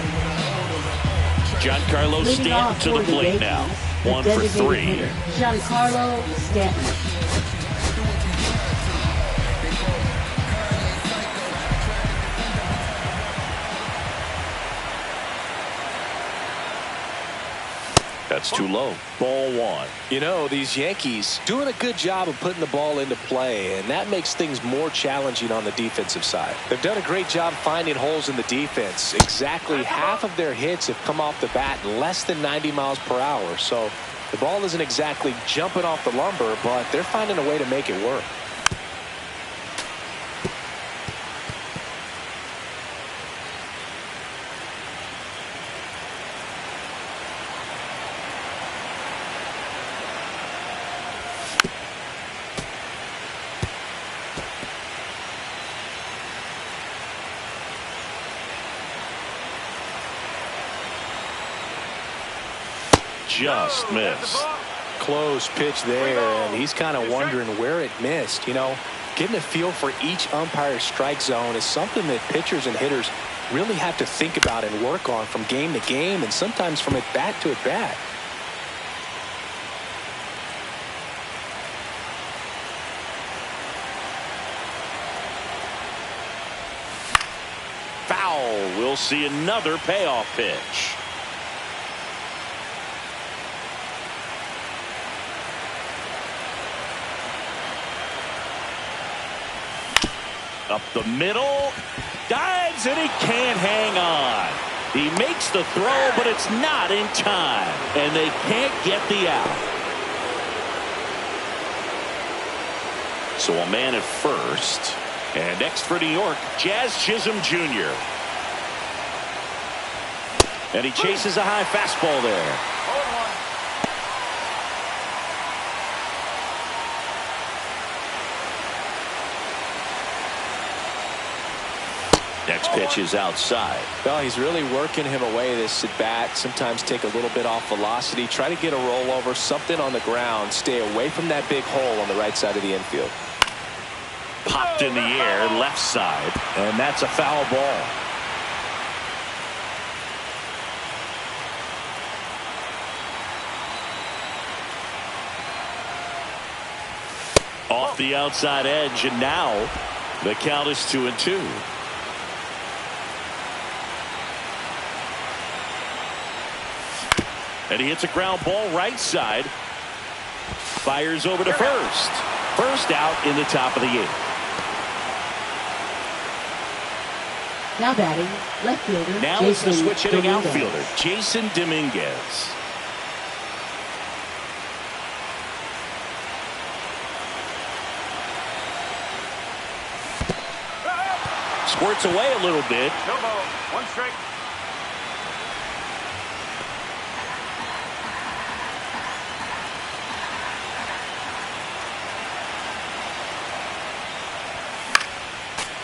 Giancarlo Stanton to the plate now. 1 for 3. Giancarlo Stanton. That's too low. Ball 1. You know, these Yankees doing a good job of putting the ball into play, and that makes things more challenging on the defensive side. They've done a great job finding holes in the defense. Exactly half of their hits have come off the bat less than 90 miles per hour. So the ball isn't exactly jumping off the lumber, but they're finding a way to make it work. Just missed. Close pitch there, and he's kind of wondering where it missed. You know, getting a feel for each umpire's strike zone is something that pitchers and hitters really have to think about and work on from game to game, and sometimes from at bat to at bat. Foul. We'll see another payoff pitch. Up the middle, dives, and he can't hang on. He makes the throw, but it's not in time, and they can't get the out. So a man at first, and next for New York, Jazz Chisholm Jr. And he chases a high fastball there. Next pitch is outside. Well, he's really working him away this at bat. Sometimes take a little bit off velocity. Try to get a rollover, something on the ground. Stay away from that big hole on the right side of the infield. Popped in the air, left side. And that's a foul ball. Off the outside edge, and now the count is 2-2. And he hits a ground ball right side. Fires over to first. First out in the top of the 8th. Now batting, left fielder. Now it's the switch hitting outfielder, Jason Dominguez. Squirts away a little bit. No ball. 1 strike.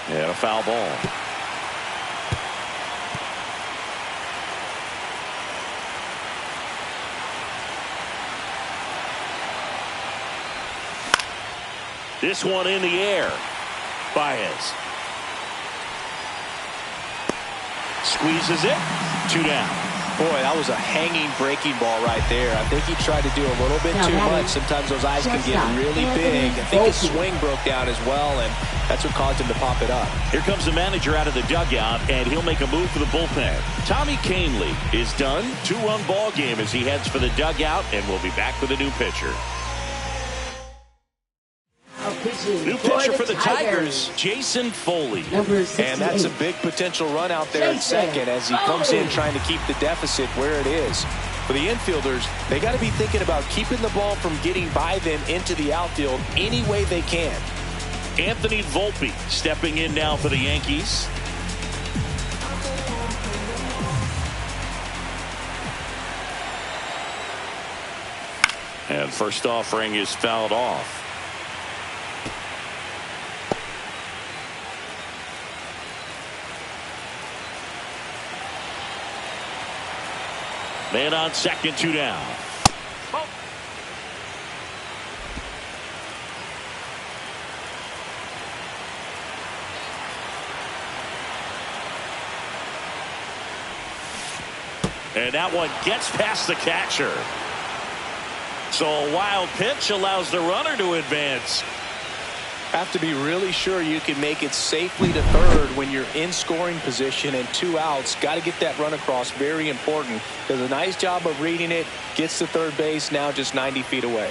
And a foul ball. This one in the air. Baez. Squeezes it. 2 down. Boy, that was a hanging breaking ball right there. I think he tried to do a little bit too much. Sometimes those eyes can get really big. I think his swing broke down as well, and that's what caused him to pop it up. Here comes the manager out of the dugout, and he'll make a move for the bullpen. Tommy Kahnle is done. 2-run ball game as he heads for the dugout, and we'll be back with a new pitcher. New pitcher for the Tigers, Jason Foley. And that's a big potential run out there at second as he comes in trying to keep the deficit where it is. For the infielders, they got to be thinking about keeping the ball from getting by them into the outfield any way they can. Anthony Volpe stepping in now for the Yankees. And first offering is fouled off. Man on second, 2 down. And that one gets past the catcher. So a wild pitch allows the runner to advance. Have to be really sure you can make it safely to third when you're in scoring position and 2 outs. Got to get that run across. Very important. Does a nice job of reading it. Gets to third base. Now just 90 feet away.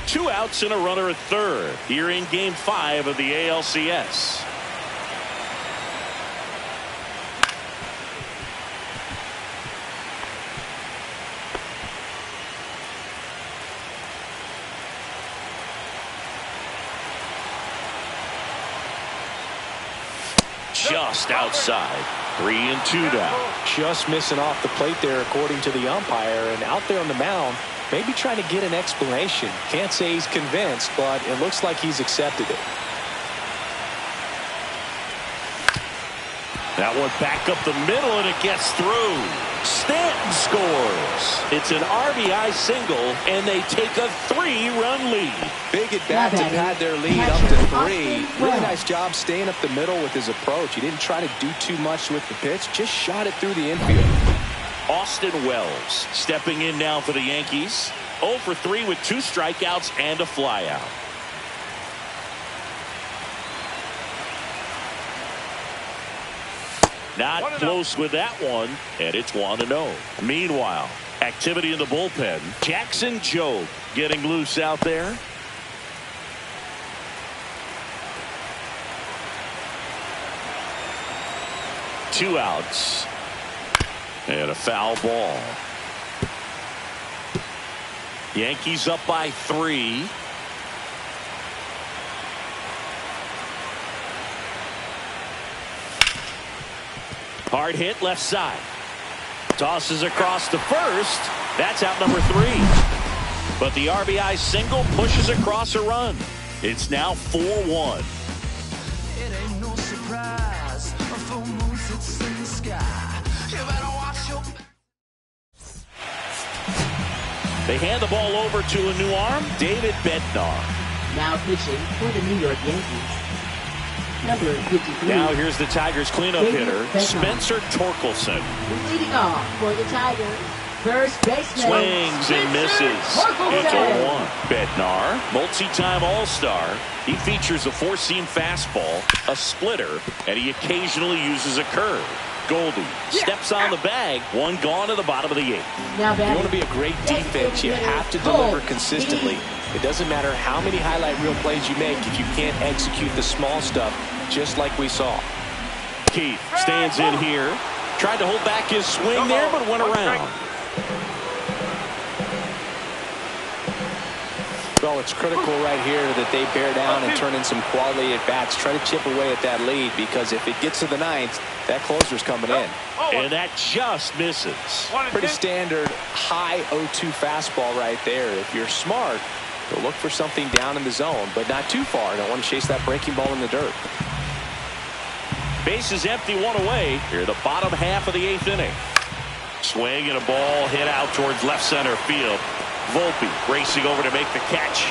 2 outs and a runner at third here in Game 5 of the ALCS. Just outside. 3 and 2 down. Just missing off the plate there according to the umpire, and out there on the mound maybe trying to get an explanation. Can't say he's convinced, but it looks like he's accepted it. That one back up the middle and it gets through. Stanton scores. It's an RBI single and they take a 3-run lead. Big at bat to pad their lead up to 3. Really nice job staying up the middle with his approach. He didn't try to do too much with the pitch, just shot it through the infield. Austin Wells stepping in now for the Yankees. 0 for 3 with 2 strikeouts and a flyout. Not close with that one, and it's 1-0. Meanwhile, activity in the bullpen. Jackson Jobe getting loose out there. Two outs. And a foul ball. Yankees up by 3. Hard hit left side. Tosses across to first. That's out number 3. But the RBI single pushes across a run. It's now 4-1. It ain't no surprise. A full moon sits in the sky. You better watch your... They hand the ball over to a new arm, David Bednar. Now pitching for the New York Yankees. Number 53. Now here's the Tigers cleanup hitter, Spencer Torkelson. Leading off for the Tigers, first baseman. Swings and misses. It's 0-1. Bednar, multi-time All-Star. He features a 4-seam fastball, a splitter, and he occasionally uses a curve. Goldie steps on the bag. One gone to the bottom of the 8th. Now you want to be a great defense, you have to deliver consistently. It doesn't matter how many highlight reel plays you make if you can't execute the small stuff, just like we saw. Keith stands in here. Tried to hold back his swing there, but went around. Well, it's critical right here that they bear down and turn in some quality at-bats. Try to chip away at that lead, because if it gets to the 9th, that closer's coming in. And that just misses. Pretty standard high 0-2 fastball right there. If you're smart, you'll look for something down in the zone, but not too far. Don't want to chase that breaking ball in the dirt. Base is empty, 1 away. Here, the bottom half of the 8th inning. Swing and a ball hit out towards left center field. Volpe racing over to make the catch.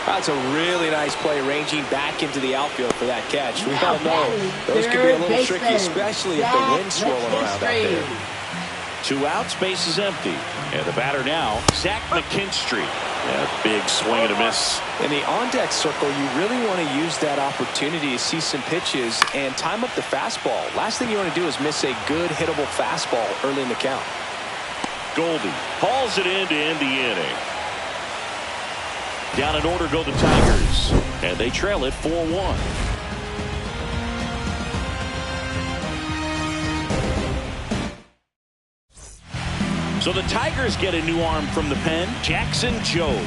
That's a really nice play, ranging back into the outfield for that catch. We all know those can be a little tricky, especially if the wind's swirling around out there. 2 outs, base is empty. And the batter now, Zach McKinstry. A big swing and a miss. In the on-deck circle, you really want to use that opportunity to see some pitches and time up the fastball. Last thing you want to do is miss a good hittable fastball early in the count. Goldie hauls it in to end the inning. Down in order go the Tigers, and they trail it 4-1. So the Tigers get a new arm from the pen, Jackson Jobe.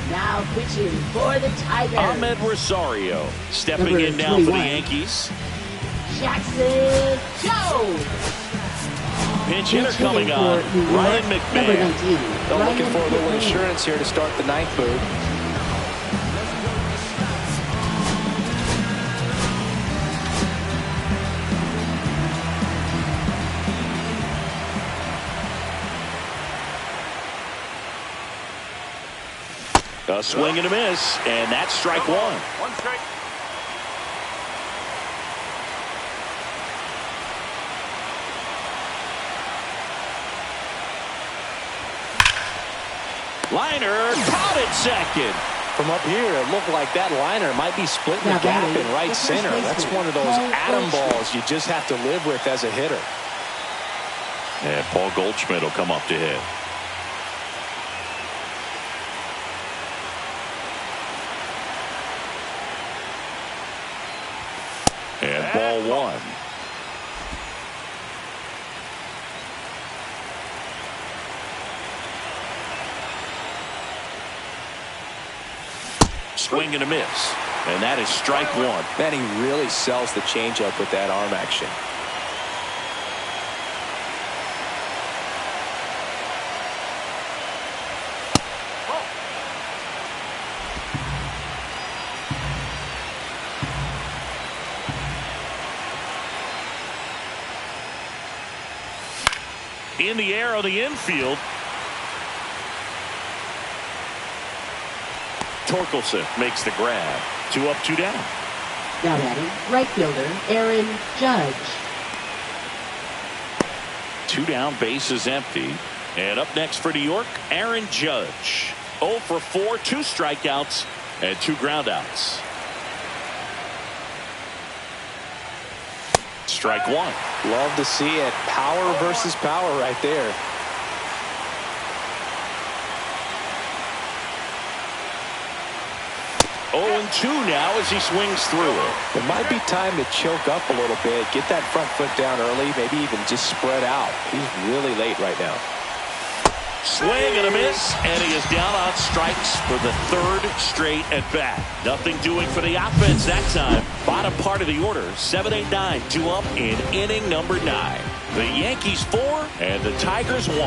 Now pitching for the Tigers, Ahmed Rosario stepping in now for the Yankees. Jackson Jobe. Pinch hitter coming on, Ryan McMahon. They're looking for a little insurance here to start the ninth move. A swing and a miss, and that's strike one. One strike. Liner caught at second. From up here, it looked like that liner might be splitting the gap in right center. That's one of those atom balls you just have to live with as a hitter. And Paul Goldschmidt will come up to hit. And ball one. Swing and a miss. And that is strike one. Man, he really sells the changeup with that arm action. In the air on the infield. Torkelson makes the grab. 2 up, 2 down. Now batting, right fielder Aaron Judge. 2 down, base is empty. And up next for New York, Aaron Judge. 0 for 4, 2 strikeouts, and 2 groundouts. Strike one. Love to see it. Power versus power right there. Oh, 2 now as he swings through it. It might be time to choke up a little bit. Get that front foot down early. Maybe even just spread out. He's really late right now. Swing and a miss, and he is down on strikes for the 3rd straight at bat. Nothing doing for the offense that time. Bottom part of the order, 7-8-9, 2 up in inning number 9. The Yankees 4 and the Tigers 1.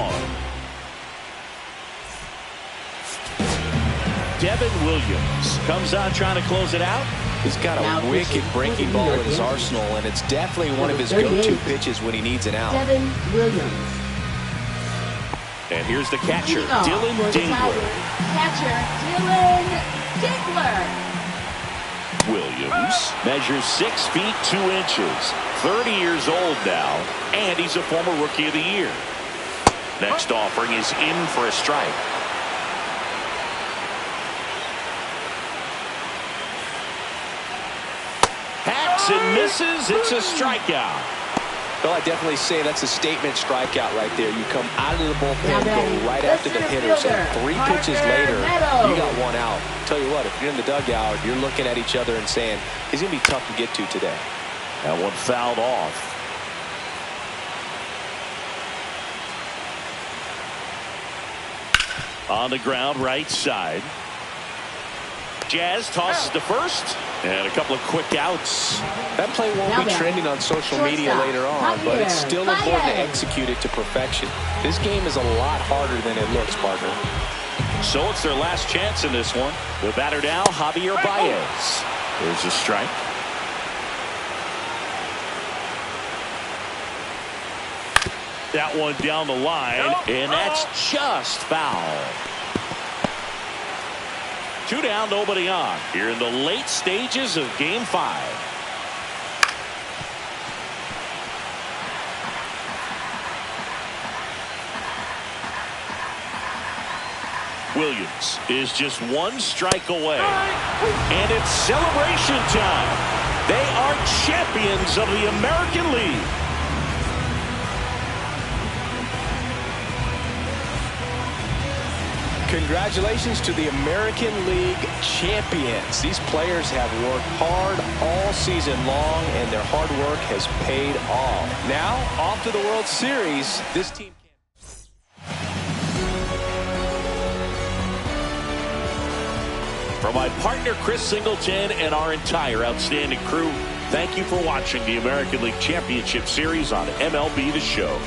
Devin Williams comes on trying to close it out. He's got a wicked breaking ball in his arsenal, and it's definitely one of his go-to pitches when he needs an out. Devin Williams. And here's the catcher, Dylan Dingler. Catcher, Dylan Dingler. Williams measures 6 feet 2 inches, 30 years old now, and he's a former Rookie of the Year. Next offering is in for a strike. Hacks and misses. It's a strikeout. Well, I definitely say that's a statement strikeout right there. You come out of the bullpen, go right after the hitters, and 3 pitches later, you got 1 out. Tell you what, if you're in the dugout, you're looking at each other and saying, he's going to be tough to get to today. That one fouled off. On the ground, right side. Jazz tosses to first, and a couple of quick outs. That play won't be trending on social media later on, but it's still important to execute it to perfection. This game is a lot harder than it looks, partner. So it's their last chance in this one. The batter now, Javier Baez. There's a strike. That one down the line, and that's just foul. 2 down, nobody on. Here in the late stages of Game 5. Williams is just 1 strike away. And it's celebration time. They are champions of the American League. Congratulations to the American League champions. These players have worked hard all season long, and their hard work has paid off. Now, off to the World Series. This team... From my partner, Chris Singleton, and our entire outstanding crew, thank you for watching the American League Championship Series on MLB The Show.